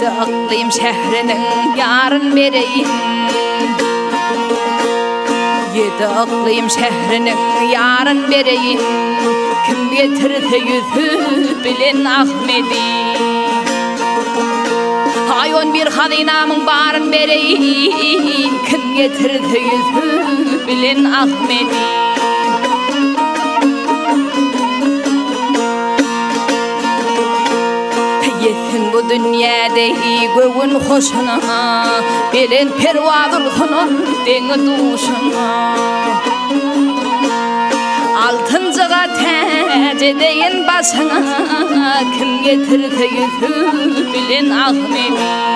Yedi ıklim şehrinin yarın bereyin Yedi ıklim şehrinin yarın bereyin Kim getirse yüzü bilen Ahmedi Hayon bir hazinamın barın bereyin Kim getirse yüzü bilen Ahmedi Yesin bu dünyada göğün hoşuna Bilen pervadır sonun deni duşuna Altıncığa tece deyin başına Kim getirse yüzü bilen Ahmedi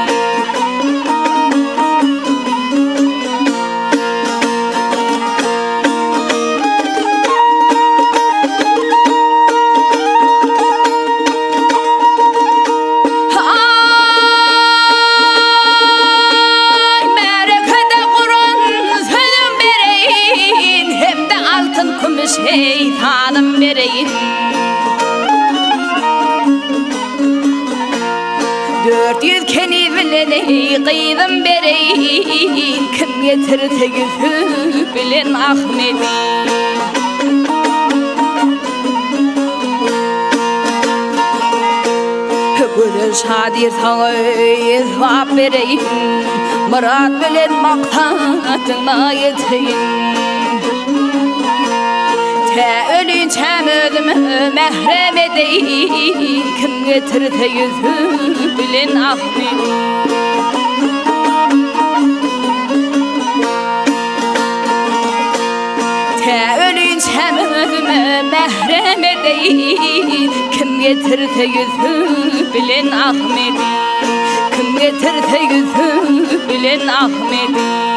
Şeytanım bereyin 400 keni bileni kıydım bereyin Kim getirse yüzü bilen Ahmedi Gülü şadir sana izvap bereyin Murat bilen maksatına yeteyin Ölün çemödüm mehrem edeyin Kim getirse yüzü bilen Ahmedi Ölün çemödüm mehrem edeyin Kim getirse yüzü bilen Ahmedi Kim getirse yüzü bilen Ahmedi